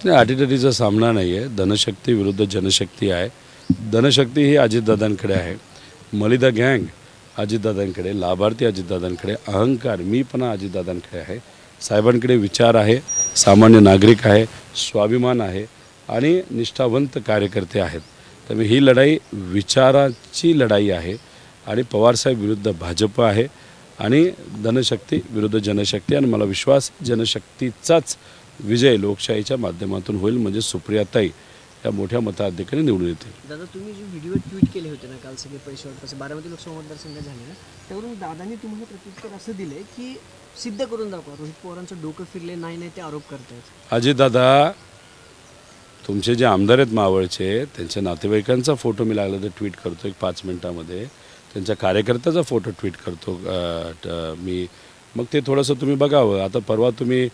नाही, अटीतटीचा सामना नाही आहे. धनशक्ती विरुद्ध जनशक्ती आहे. धनशक्ती ही अजितदादांकडे आहे, मलिदा गँग अजितदादांकडे, लाभार्थी अजितदादांकडे, अहंकार मीपणा अजितदादांकडे आहे. साहेबांकडे विचार आहे, सामान्य नागरिक आहे, स्वाभिमान आहे आणि निष्ठावंत कार्यकर्ते आहेत. त्यामुळे ही लढाई विचाराची लढाई आहे आणि पवारसाहेब विरुद्ध भाजप आहे आणि धनशक्ती विरुद्ध जनशक्ती. आणि मला विश्वास जनशक्तीचाच विजय लोकशाहीच्या माध्यमातून होईल, म्हणजे सुप्रियाताई या मोठ्या मताधिक्याने निवडून येतील. दादा, तुम्ही जे व्हिडिओ ट्विट केले होते ना काल, सगळे पैसे वाटपाचे बारामती लोकसभा मतदारसंघ झाले ना, त्यावरून दादांनी तुम्हाला प्रत्युत्तर असं दिलं की सिद्ध करून दाखवा, रोहित पवारांचं डोकं फिरले नाही ते आरोप करतायत. अजितदादा, तुमचे जे आमदार आहेत मावळचे, त्यांच्या नातेवाईकांचा फोटो मी लागला तर ट्विट करतो 5 मिनिटामध्ये, त्यांच्या कार्यकर्त्याचा फोटो ट्विट करतो मी. मग ते थोडंसं तुम्ही बघावं. आता परवा तुम्ही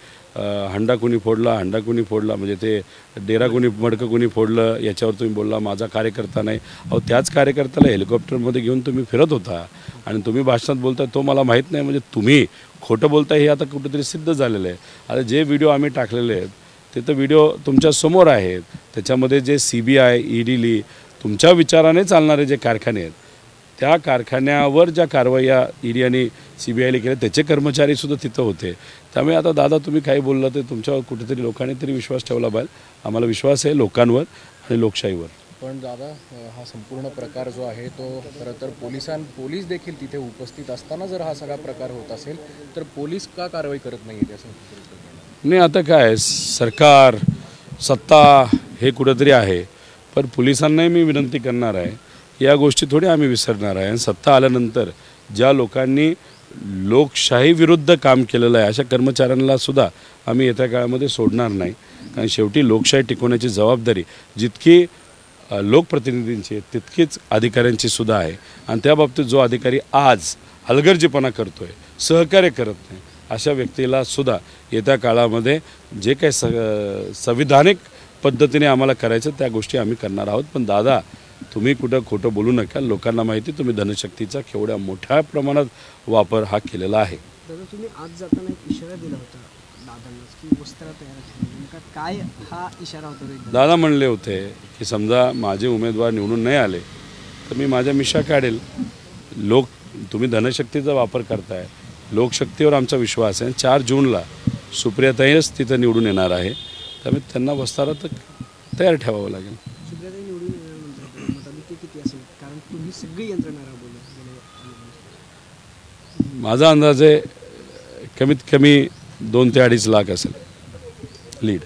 हंडा कुणी फोडला म्हणजे ते डेरा मडकं कुणी फोडलं याच्यावर तुम्ही बोलला माझा कार्यकर्ता नाही. अहो, त्याच कार्यकर्त्याला हेलिकॉप्टरमध्ये घेऊन तुम्ही फिरत होता आणि तुम्ही भाषणात बोलताय तो मला माहीत नाही, म्हणजे तुम्ही खोटं बोलताय हे आता कुठेतरी सिद्ध झालेलं आहे. आता जे व्हिडिओ आम्ही टाकलेले आहेत ते तर व्हिडिओ तुमच्या समोर आहेत. त्याच्यामध्ये जे CBI ED तुमच्या विचाराने चालणारे जे कारखाने आहेत, त्या कारखान्यावर ज्या कारवाया ED आणि CBIने केल्या त्याचे कर्मचारीसुद्धा तिथं होते. त्यामुळे आता दादा तुम्ही काही बोललं ते तुमच्यावर कुठेतरी लोकांनी तरी विश्वास ठेवला पाहिजे. आम्हाला विश्वास आहे लोकांवर आणि लोकशाहीवर. पण दादा, हा संपूर्ण प्रकार जो आहे तो खरं तर पोलीस देखील तिथे उपस्थित असताना जर हा सगळा प्रकार होत असेल तर पोलीस का कारवाई करत नाही आहे असं? नाही, आता काय सरकार सत्ता हे कुठंतरी आहे, पण पोलिसांनाही मी विनंती करणार आहे, या गोष्टी थोडी आम्ही विसरणार आहे. आणि सत्ता आल्यानंतर ज्या लोकांनी लोकशाही विरुद्ध काम केलेलं आहे अशा कर्मचाऱ्यांना सुद्धा आम्ही येत्या काळामध्ये सोडणार नाही. कारण शेवटी लोकशाही टिकवण्याची जबाबदारी जितकी लोकप्रतिनिधींची आहे तितकीच अधिकाऱ्यांची सुद्धा आहे. आणि त्या बाबतीत जो अधिकारी आज हलगर्जीपणा करतो आहे, सहकार्य करत नाही, अशा व्यक्तीला सुद्धा येत्या काळामध्ये जे काही संविधानिक पद्धतीने आम्हाला करायचं त्या गोष्टी आम्ही करणार आहोत. पण दादा, तुम्ही कुठं खोटं बोलू नका. लोकांना माहिती तुम्ही धनशक्तीचा केवढ्या मोठ्या प्रमाणात वापर हा केलेला आहे. दादा, तुम्ही आज जाताना एक इशारा दिला होता दादांना की वस्त्र तयार ठेवा, नेमका काय हा इशारा होता? दादा म्हणले होते की समजा माझे उमेदवार निवडून नाही आले तर मी माझ्या मिशा काढेल. तुम्ही धनशक्तीचा वापर करताय, लोकशक्तीवर आमचा विश्वास आहे. 4 जूनला सुप्रियाताईच तिथं निवडून येणार आहे, त्यामुळे त्यांना वस्त्रात तयार ठेवावं लागेल. सुप्रियाताई निवडून येणार मताधिक्य किती असेल? कारण तुम्ही सगळी यंत्रणा राबवली. माझा अंदाज आहे कमीत कमी 2 ते 2.5 लाख असेल लीड.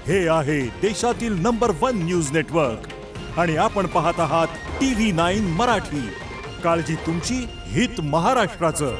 हे आहे देशातील नंबर 1 न्यूज नेटवर्क आणि आपण पाहत आहात TV9 मराठी. काळजी तुमची, हित महाराष्ट्राचं.